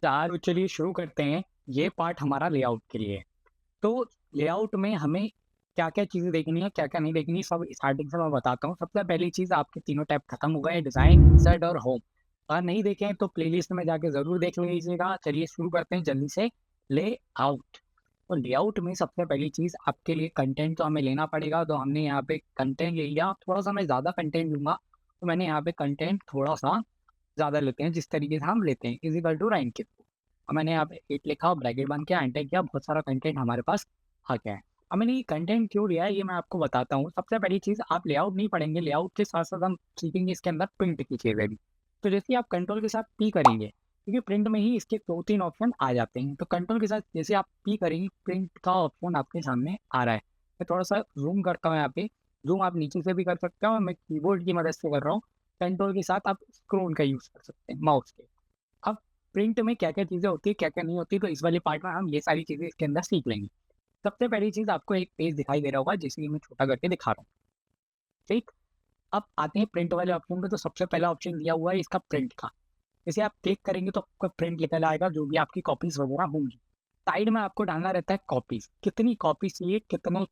तो चलिए शुरू करते हैं। ये पार्ट हमारा लेआउट के लिए है। तो लेआउट में हमें क्या-क्या चीज़ें देखनी है, क्या-क्या नहीं देखनी है, सब स्टार्टिंग से मैं बताता हूँ। सबसे पहली चीज़ आपके तीनों टैब खत्म हो गए, डिज़ाइन, इंसर्ट और होम। अगर नहीं देखे हैं तो प्लेलिस्ट में जाके ज़रूर देख लीजिएगा। चलिए शुरू करते हैं जल्दी से लेआउट। तो लेआउट में सबसे पहली चीज़ आपके लिए कंटेंट तो हमें लेना पड़ेगा। तो हमने यहाँ पे कंटेंट ले लिया। थोड़ा-सा मैं ज़्यादा कंटेंट लूँगा, तो मैंने यहाँ पे कंटेंट थोड़ा-सा ज़्यादा लेते हैं, जिस तरीके से हम लेते हैं इज़ इक्वल टू रैंक के। और मैंने यहाँ पे 8 लिखा और ब्रैकेट बंद किया, एंटर किया, बहुत सारा कंटेंट हमारे पास आ गया है। अब मैंने ये कंटेंट क्यों लिया है, ये मैं आपको बताता हूँ। सबसे पहली चीज़, आप लेआउट नहीं पढ़ेंगे, लेआउट के साथ-साथ हम सीखेंगे इसके अंदर प्रिंट की चीज़ें भी। तो जैसे ही आप कंट्रोल के साथ पी करेंगे, क्योंकि प्रिंट में ही इसके 2-3 ऑप्शन आ जाते हैं। तो कंट्रोल के साथ जैसे आप पी करेंगे, प्रिंट का ऑप्शन आपके सामने आ रहा है। मैं थोड़ा-सा ज़ूम करता हूँ यहाँ पे। ज़ूम आप नीचे से भी कर सकते हो, मैं कीबोर्ड की मदद से कर रहा हूँ। कंट्रोल के साथ आप स्क्रोल का यूज़ कर सकते हैं माउस के। अब प्रिंट में क्या-क्या चीज़ें होती हैं, क्या-क्या नहीं होती, तो इस वाले पार्ट में हम ये सारी चीज़ें इसके अंदर सीख लेंगे। सबसे पहली चीज़, आपको एक पेज दिखाई दे रहा होगा, जिसे कि मैं छोटा करके दिखा रहा हूँ, ठीक? अब आते हैं प्रिंट वाले ऑप्शन पे। तो सबसे पहला ऑप्शन दिया हुआ है इसका प्रिंट का। जैसे आप क्लिक करेंगे तो आपका प्रिंट निकल आएगा, जो भी आपकी कॉपीज़ वगैरह होंगी। साइड में आपको डालना रहता है कॉपीज़, कितनी कॉपीज़ चाहिए, कितने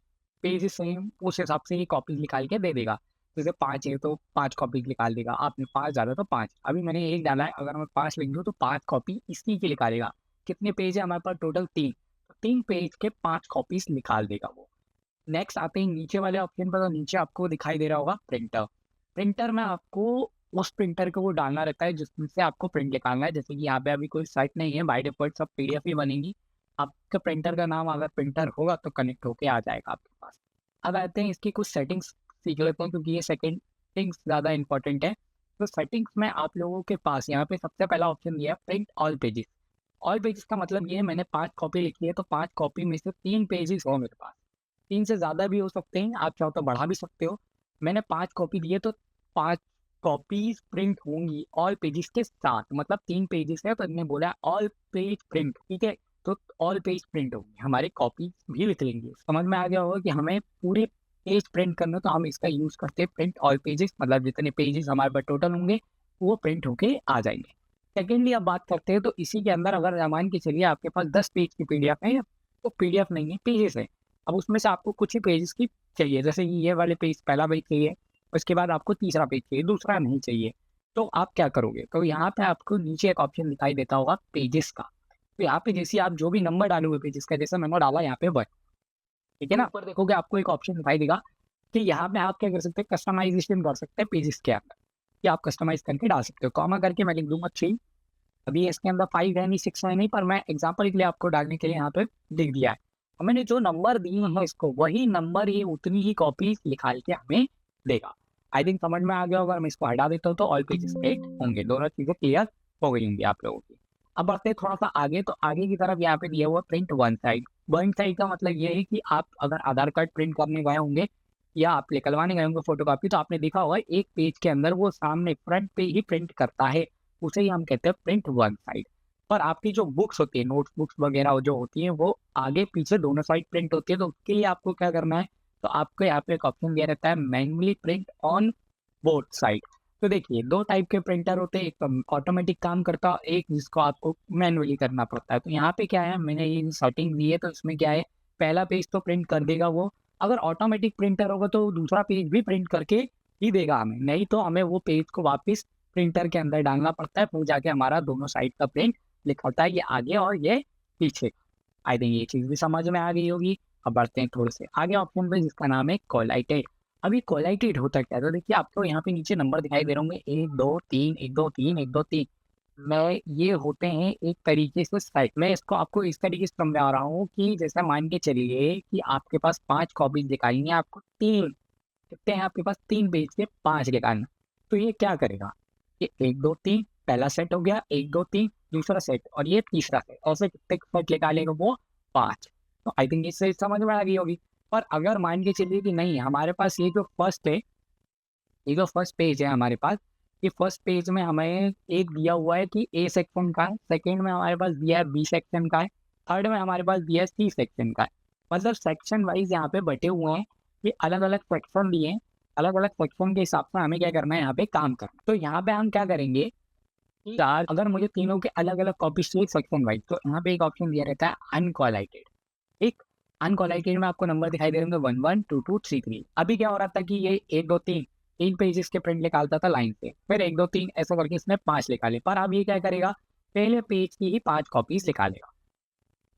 पेजेस चाहिए, उस हिसाब से ये कॉपीज़ निकाल के दे देगा। जैसे 5 है तो 5 कॉपीज़ निकाल देगा, आपने 5 डाला तो 5। अभी मैंने 1 डाला है, अगर मैं 5 लिख दूँ तो 5 कॉपी इसी की निकालेगा। कितने पेज है हमारे पास टोटल? 3। तो 3 पेज के 5 कॉपीज़ निकाल देगा वो। नेक्स्ट आते हैं नीचे वाले ऑप्शन पर। तो नीचे आपको दिखाई दे रहा होगा प्रिंटर। प्रिंटर में आपको उस प्रिंटर को वो डालना रहता है जिसमें से आपको प्रिंट निकालना है। जैसे कि यहाँ पे अभी कोई साइट नहीं है, बाय डिफ़ॉल्ट सब पीडीएफ ही बनेंगी। आपके प्रिंटर का नाम अगर प्रिंटर होगा तो कनेक्ट होके आ जाएगा आपके पास। अब आते हैं इसकी कुछ सेटिंग्स सीख लेते हैं, क्योंकि ये सेटिंग्स ज़्यादा इंपॉर्टेंट है। तो सेटिंग्स में आप लोगों के पास यहाँ पे सबसे पहला ऑप्शन दिया है print all pages. All pages का मतलब ये है, मैंने 5 कॉपी लिखी है तो 5 कॉपी में से 3 पेजेस हो मेरे पास। 3 से ज़्यादा भी हो सकते हैं, आप चाहो तो बढ़ा भी सकते हो। मैंने 5 कॉपी लिए तो 5 कॉपीज़ प्रिंट होंगी ऑल पेजेस के साथ। मतलब 3 पेजेस है तो इन्होंने बोला ऑल पेज प्रिंट, ठीक है? तो ऑल पेज प्रिंट होंगी, हमारे कॉपी भी लिख लेंगे। समझ में आ गया होगा कि हमें पूरे पेज प्रिंट करना, तो हम इसका यूज़ करते हैं प्रिंट ऑल पेजेस। मतलब जितने पेजेस हमारे पास टोटल होंगे, वो प्रिंट होके आ जाएँगे। सेकेंडली अब बात करते हैं, तो इसी के अंदर अगर मान के चलिए आपके पास 10 पेज की पीडीएफ है, तो पीडीएफ नहीं है, पेजेस है। अब उसमें से आपको कुछ ही पेजेस की चाहिए, जैसे कि ये वाले पेज, पहला पेज चाहिए, उसके बाद आपको तीसरा पेज चाहिए, दूसरा नहीं चाहिए। तो आप क्या करोगे? तो यहाँ पे आपको नीचे एक ऑप्शन दिखाई देता होगा पेजेस का। तो यहाँ पे जैसे आप जो भी नंबर डालोगे पेजेस का, जैसे मैंने डाला यहाँ पे 1, ठीक है ना? ऊपर देखोगे आपको एक ऑप्शन दिखाई देगा कि यहाँ पे आप क्या कर सकते हैं, कस्टमाइज़ेशन कर सकते हैं पेजेस के अंदर, कि आप कस्टमाइज़ करके डाल सकते हो। कॉमा करके मैं लिख दूँगा 3। अभी इसके अंदर 5 है नहीं, 6 है नहीं, पर मैं एग्ज़ाम्पल के लिए आपको डालने के लिए यहाँ पे लिख दिया है। और मैंने जो नंबर दिए हैं इसको, वही नंबर ये उतनी ही कॉपीज़ निकाल के हमें देगा। आई थिंक समझ में आ गया होगा। मैं इसको हटा देता हूँ तो ऑल पेजेस प्रिंट होंगे। दोनों चीज़ें क्लियर हो गई होंगी आप लोगों की। अब बढ़ते हैं थोड़ा-सा आगे, तो आगे की तरफ यहाँ पे दिया हुआ print one side. One side का मतलब ये है कि आप अगर आधार कार्ड प्रिंट करने गए होंगे या आप निकलवाने गए होंगे फ़ोटोकॉपी, तो आपने देखा होगा एक पेज के अंदर वो सामने फ्रंट पे ही प्रिंट करता है। उसे ही हम कहते हैं प्रिंट वन साइड। पर आपकी जो बुक्स होती है, नोट्स बुक्स वगैरह जो होती हैं, वो आगे पीछे दोनों साइड प्रिंट होती है। तो उसके लिए आपको क्या करना है, तो आपको यहाँ पे एक ऑप्शन दिया रहता है manually print on both side. तो देखिए 2 टाइप के प्रिंटर होते हैं, एक तो ऑटोमेटिक काम करता है, एक जिसको आपको मैन्युअली करना पड़ता है। तो यहाँ पे क्या है, मैंने ये सेटिंग दी है, तो इसमें क्या है, पहला पेज तो प्रिंट कर देगा वो। अगर ऑटोमेटिक प्रिंटर होगा तो दूसरा पेज भी प्रिंट करके ही देगा हमें, नहीं तो हमें वो पेज को वापस प्रिंटर के अंदर डालना पड़ता है, फिर जाके हमारा दोनों साइड का प्रिंट लिखा होता है, ये आगे और ये पीछे। आई थिंक ये चीज़ भी समझ में आ गई होगी। अब बढ़ते हैं थोड़े से आगे ऑप्शन पे, जिसका नाम है कोलाइटेड। अब ये कोलाइटेड होता क्या है? तो देखिए आपको यहाँ पे नीचे नंबर दिखाई दे रहे होंगे 1, 2, 3, 1, 2, 3, 1, 2, 3। मैं ये होते हैं एक तरीके से साइट। मैं इसको आपको इस तरीके से समझा रहा हूँ कि जैसे मान के चलिए कि आपके पास 5 कॉपीज़ निकालनी है, आपको 3, कितने हैं आपके पास, 3 पेज के 5 निकालना। तो ये क्या करेगा, ये 1, 2, 3 पहला सेट हो गया, 1, 2, 3 दूसरा सेट, और ये तीसरा सेट, ऐसे कितने सेट निकालेगा वो, 5। तो आई थिंक इससे समझ में आ गई होगी। पर अगर मान के चलिए कि नहीं, हमारे पास ये जो फर्स्ट है, ये जो फर्स्ट पेज है हमारे पास, ये फर्स्ट पेज में हमें एक दिया हुआ है कि ए सेक्शन का है, सेकंड में हमारे पास दिया है बी सेक्शन का है, थर्ड में हमारे पास दिया है सी सेक्शन का है। मतलब सेक्शन वाइज यहाँ पे बटे हुए हैं, ये अलग-अलग सेक्शन दिए हैं, अलग-अलग सेक्शन के हिसाब से हमें क्या करना है, यहाँ पे काम करना है। तो यहाँ पे हम क्या करेंगे, चार अगर मुझे तीनों के अलग अलग कॉपीज चाहिए सेक्शन वाइज, तो यहाँ पे एक ऑप्शन दिया रहता है अनकोलाइटेड। एक अनकोलाइटेड में आपको नंबर दिखाई दे रहे होंगे 1 1 2 2 3 3। अभी क्या हो रहा था कि ये 1 2 3 तीन पेजेस के प्रिंट निकालता था लाइन से, फिर 1 2 3 ऐसा करके इसने 5 निकाले। पर अब ये क्या करेगा, पहले पेज की ही 5 कॉपीज निकालेगा,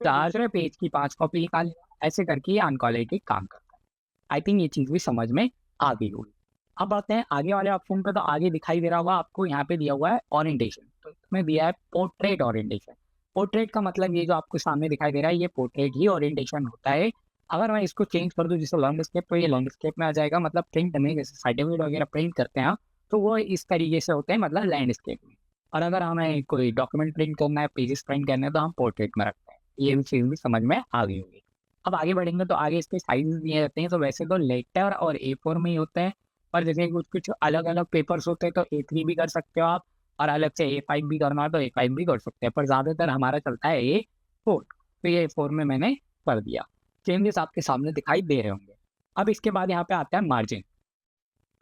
दूसरे पेज की 5 कॉपी निकालेगा, ऐसे करके ये अनकोलाइटेड काम करता है। आई थिंक ये चीज़ भी समझ में आ गई होगी। अब आते हैं आगे वाले ऑप्शन पे। तो आगे दिखाई दे रहा होगा आपको, यहाँ पे दिया हुआ है ओरिएंटेशन। तो इसमें दिया है पोर्ट्रेट ओरिएंटेशन। पोर्ट्रेट का मतलब ये जो आपको सामने दिखाई दे रहा है, ये पोर्ट्रेट ही ओरिएंटेशन होता है। अगर मैं इसको चेंज कर दूँ जैसे लैंडस्केप, तो ये लैंडस्केप में आ जाएगा। मतलब प्रिंट में जैसे सर्टिफिकेट वगैरह प्रिंट करते हैं तो वो इस तरीके से होते हैं, मतलब लैंडस्केप में। और अगर हमें कोई डॉक्यूमेंट प्रिंट करना है, पेजेस प्रिंट करना है, तो हम पोर्ट्रेट में रखते हैं। ये भी चीज़ भी समझ में आ गई होगी। अब आगे बढ़ेंगे तो आगे इसके साइज दिए जाते हैं। तो वैसे तो लेटर और A4 में ही होते हैं, पर जैसे कुछ कुछ अलग अलग पेपर्स होते हैं तो A3 भी कर सकते हो आप, और अलग से A5 भी करना है तो A5 भी कर सकते हैं। पर ज़्यादातर हमारा चलता है A4। तो ये A4 में मैंने कर दिया। चेंजेस आपके सामने दिखाई दे रहे होंगे। अब इसके बाद यहाँ पे आता है मार्जिन।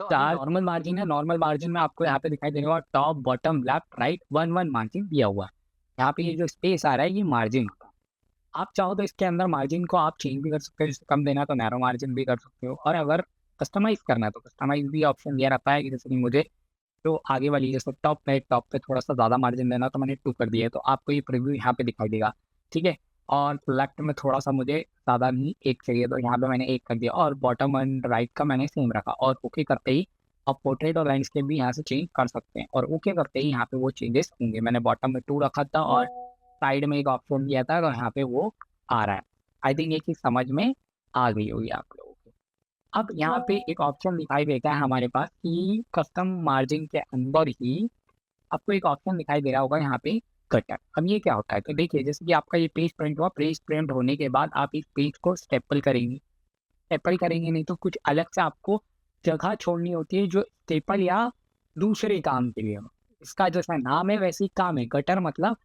तो चार नॉर्मल मार्जिन है। नॉर्मल मार्जिन में आपको यहाँ पे दिखाई दे रहा है top bottom left right 1 1 margin दिया हुआ है। यहाँ पे ये जो स्पेस आ रहा है ये मार्जिन होता है। आप चाहो तो इसके अंदर मार्जिन को आप चेंज भी कर सकते हो, जैसे कम देना है तो नैरो मार्जिन भी कर सकते हो, और अगर कस्टमाइज करना है तो कस्टमाइज भी ऑप्शन दिया रहता है कि जैसे कि मुझे तो आगे वाली जैसे टॉप पे थोड़ा सा ज़्यादा मार्जिन देना तो मैंने 2 कर दिया है, तो आपको ये प्रीव्यू यहाँ पे दिखाई देगा। ठीक है। और लेफ्ट में थोड़ा सा मुझे ज़्यादा नहीं 1 चाहिए, तो यहाँ पे मैंने 1 कर दिया, और बॉटम एंड राइट का मैंने सेम रखा। और ओके करते ही आप पोर्ट्रेट और लैंडस्केप भी यहाँ से चेंज कर सकते हैं, और ओके करते ही यहाँ पे वो चेंजेस होंगे। मैंने बॉटम में 2 रखा था और साइड में एक ऑप्शन दिया था, तो यहाँ पे वो आ रहा है। आई थिंक ये चीज़ समझ में आ गई होगी आप लोगों को। अब यहाँ पे एक ऑप्शन दिखाई देता है हमारे पास कि कस्टम मार्जिन के अंदर ही आपको एक ऑप्शन दिखाई दे रहा होगा यहाँ पे कटर। अब ये क्या होता है, तो देखिए जैसे कि आपका ये पेज प्रिंट हुआ, पेज प्रिंट होने के बाद आप इस पेज को स्टेपल करेंगे। स्टेपल करेंगे नहीं तो कुछ अलग से आपको जगह छोड़नी होती है जो स्टेपल या दूसरे काम के लिए हो। इसका जैसा नाम है वैसे ही काम है। कटर मतलब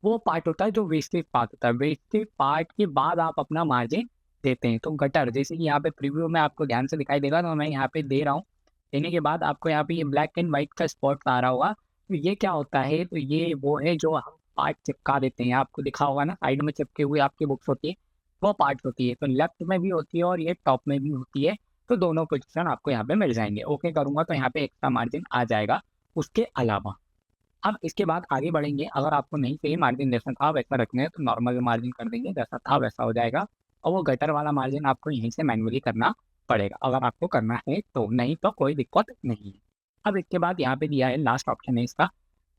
वो पार्ट होता है जो वेस्टेज पार्ट होता है। वेस्टेज पार्ट के बाद आप अपना मार्जिन देते हैं। तो गटर जैसे कि यहाँ पे प्रीव्यू में आपको ध्यान से दिखाई देगा, तो मैं यहाँ पे दे रहा हूँ। देने के बाद आपको यहाँ पे ये ब्लैक एंड व्हाइट का स्पॉट आ रहा होगा। तो ये क्या होता है, तो ये वो है जो हम पार्ट चिपका देते हैं। आपको दिखा होगा ना, साइड में चिपके हुए आपकी बुक्स होती है, वो पार्ट होती है। तो लेफ्ट में भी होती है और ये टॉप में भी होती है। तो दोनों पोजिशन आपको यहाँ पे मिल जाएंगे। ओके करूँगा तो यहाँ पे एक्स्ट्रा मार्जिन आ जाएगा उसके अलावा। अब इसके बाद आगे बढ़ेंगे। अगर आपको नहीं चाहिए मार्जिन जैसा था वैसा रखना है तो नॉर्मल मार्जिन कर देंगे, जैसा था वैसा हो जाएगा। और वो गटर वाला मार्जिन आपको यहीं से मैन्युअली करना पड़ेगा अगर आपको करना है तो, नहीं तो कोई दिक्कत नहीं है। अब इसके बाद यहाँ पे दिया है लास्ट ऑप्शन है इसका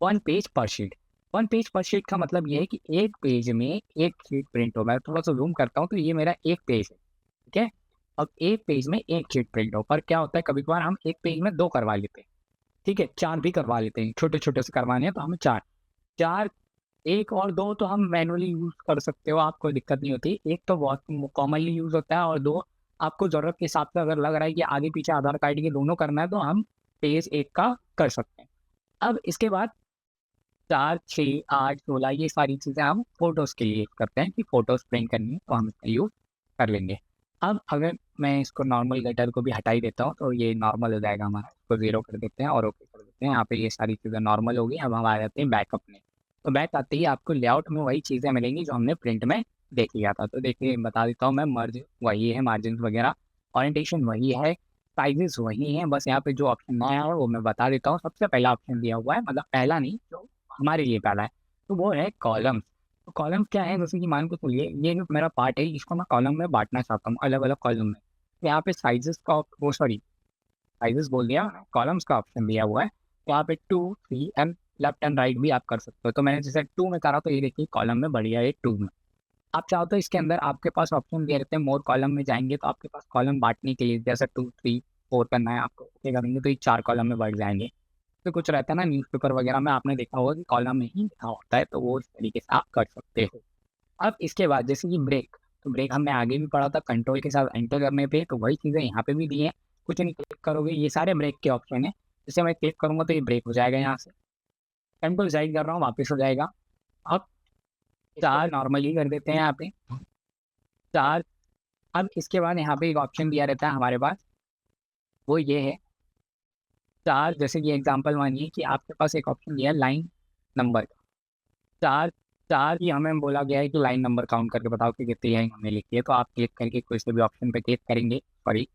1 पेज पर शीट। 1 पेज पर शीट का मतलब ये है कि एक पेज में एक शीट प्रिंट हो। मैं थोड़ा सा जूम करता हूँ तो ये मेरा एक पेज है। ठीक है। अब एक पेज में एक शीट प्रिंट हो, पर क्या होता है कभी कभार हम एक पेज में 2 करवा लेते हैं। ठीक है, 4 भी करवा लेते हैं, छोटे छोटे से करवाने हैं तो हमें 4 4 1 और 2 तो हम मैनुअली यूज़ कर सकते हो, आपको दिक्कत नहीं होती। एक तो बहुत कॉमनली यूज़ होता है, और 2 आपको ज़रूरत के हिसाब से अगर लग रहा है कि आगे पीछे आधार कार्ड के दोनों करना है तो हम पेज 1 का कर सकते हैं। अब इसके बाद 4 6 8 16 ये सारी चीज़ें हम फ़ोटोज़ के लिए करते हैं कि फ़ोटोज़ प्रिंट करनी है तो हम इसका यूज़ कर लेंगे। अब अगर मैं इसको नॉर्मल गटर को भी हटा ही देता हूँ तो ये नॉर्मल हो जाएगा हमारा। इसको 0 कर देते हैं और ओके कर देते हैं। यहाँ पे ये सारी चीज़ें नॉर्मल हो गई। अब हम आ जाते हैं बैकअप में। तो बैक आते ही आपको लेआउट में वही चीज़ें मिलेंगी जो हमने प्रिंट में देख लिया था। तो देखिए बता देता हूँ मैं, मर्ज वही है, मार्जिन वगैरह, ओरिएंटेशन वही है, साइजेस वही हैं। बस यहाँ पे जो ऑप्शन नया है वो मैं बता देता हूँ। सबसे पहला ऑप्शन दिया हुआ है, मतलब पहला नहीं, जो हमारे लिए पहला है, तो वो है कॉलम्स। तो कॉलम्स क्या है, जैसे कि मान के चलिए ये जो मेरा पार्ट है इसको मैं कॉलम में बांटना चाहता हूँ, अलग अलग कॉलम में। तो यहाँ पे साइजेस का वो सॉरी साइजेस बोल दिया, कॉलम्स का ऑप्शन दिया हुआ है। तो यहाँ पे 2 3 एंड लेफ्ट एंड राइट भी आप कर सकते हो। तो मैंने जैसे 2 में करा तो ये देखिए कॉलम में बढ़िया है 2 में। आप चाहो तो इसके अंदर आपके पास ऑप्शन दे रहते हैं, मोर कॉलम में जाएंगे तो आपके पास कॉलम बांटने के लिए जैसे 2 3 4 करना है आपको, ओके करेंगे तो ये 4 कॉलम में बढ़ जाएंगे। तो कुछ रहता है ना न्यूज़पेपर वगैरह में आपने देखा होगा कि कॉलम में ही लिखा होता है, तो वो इस तरीके से आप कर सकते हो। अब इसके बाद जैसे कि ब्रेक, तो ब्रेक हमने आगे भी पढ़ा था कंट्रोल के साथ एंटर करने पे, तो वही चीज़ें यहाँ पे भी दी हैं। कुछ नहीं, क्लिक करोगे ये सारे ब्रेक के ऑप्शन है। जैसे मैं क्लिक करूँगा तो ये ब्रेक हो जाएगा, यहाँ से कंट्रोल साइड कर रहा हूँ वापस हो जाएगा। अब 4 नॉर्मली कर देते हैं यहाँ पे 4। अब इसके बाद यहाँ पे एक ऑप्शन दिया रहता है हमारे पास, वो ये है 4। जैसे कि एग्जाम्पल मानिए कि आपके पास एक ऑप्शन दिया है लाइन नंबर का। 4 4 ही हमें बोला गया है कि लाइन नंबर काउंट करके बताओ कि कितनी लाइन हमने लिखी है। तो आप क्लिक करके कोई से भी ऑप्शन पे क्लिक करेंगे, सॉरी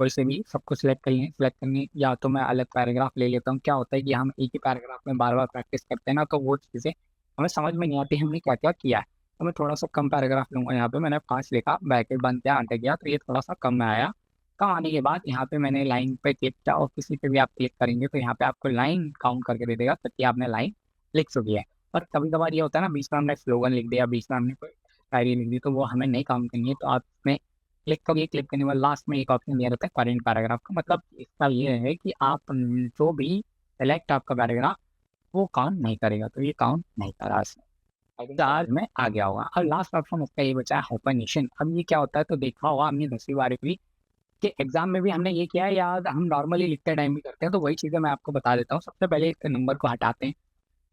कोई से भी, सबको सिलेक्ट करिए। सिलेक्ट करने या तो मैं अलग पैराग्राफ ले लेता हूँ। क्या होता है कि हम एक ही पैराग्राफ में बार-बार प्रैक्टिस करते हैं ना, तो वो चीज़ें हमें समझ में नहीं आती हमने क्या-क्या किया है। तो मैं थोड़ा-सा कम पैराग्राफ लूँगा। यहाँ पे मैंने 5 लिखा, ब्रैकेट बंद किया, एंटर किया, तो ये थोड़ा-सा कम में आया। कम आने के बाद यहाँ पे मैंने लाइन पे क्लिक किया और किसी पे भी आप क्लिक करेंगे तो यहाँ पे आपको लाइन काउंट करके दे देगा कि आपने लाइन लिख चुकी है। पर कभी-कभार ये होता है ना, बीच में हमने स्लोगन लिख दिया, बीच में हमने कोई शायरी लिख दी, तो वो हमें नहीं काउंट करनी है। तो आप इसमें क्लिक करिए, क्लिक करने के बाद लास्ट में एक ऑप्शन दिया रहता है करंट पैराग्राफ का। मतलब इसका ये है कि आप जो भी सेलेक्ट आपका पैराग्राफ वो काउंट नहीं करेगा, तो ये काउंट नहीं करा इसने। 4 में आ गया होगा। और लास्ट ऑप्शन उसका ये बचा है हाइपरनेशन। अब ये क्या होता है, तो देखा होगा आपने 10वीं 12वीं के एग्जाम में भी हमने ये किया है, या हम नॉर्मली लिखते टाइम भी करते हैं। तो वही चीज़ें मैं आपको बता देता हूँ। सबसे पहले इसके नंबर को हटाते हैं,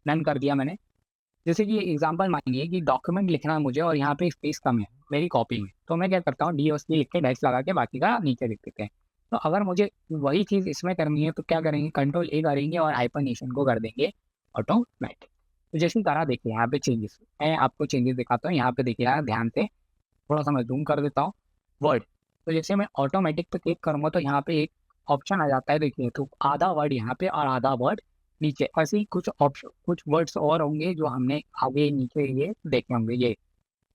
डन कर दिया मैंने। जैसे कि एग्जांपल मानिए कि डॉक्यूमेंट लिखना है मुझे और यहाँ पे स्पेस कम है मेरी कॉपी में, तो मैं क्या करता हूँ, डी और सी लिख के डैश लगा के बाकी का नीचे लिख देते हैं। तो अगर मुझे वही चीज़ इसमें करनी है तो क्या करेंगे, कंट्रोल ए करेंगे और हाइपरनेशन को कर देंगे ऑटोमेटिक। तो जैसे करा, देखिए यहाँ पे चेंजेस, मैं आपको चेंजेस दिखाता हूँ। यहाँ पे देखिए यार ध्यान से, थोड़ा सा मैं जूम कर देता हूँ। वर्ड, तो जैसे मैं ऑटोमेटिक पे क्लिक करूँगा तो यहाँ पे एक ऑप्शन आ जाता है, देखिए, तो आधा वर्ड यहाँ पे और आधा वर्ड नीचे। ऐसे ही कुछ ऑप्शन, कुछ वर्ड्स और होंगे जो हमने आगे नीचे ये देखे होंगे ये।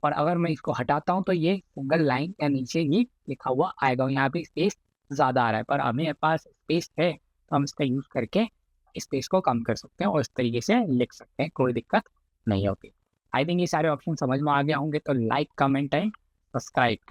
और अगर मैं इसको हटाता हूँ तो ये सिंगल लाइन या नीचे ही लिखा हुआ आएगा। यहाँ पे स्पेस ज़्यादा आ रहा है, पर हमें पास स्पेस है तो हम इसका यूज़ करके स्पेस को कम कर सकते हैं और इस तरीके से लिख सकते हैं, कोई दिक्कत नहीं होती। आई थिंक ये सारे ऑप्शन समझ में आ गए होंगे। तो लाइक, कमेंट एंड सब्सक्राइब।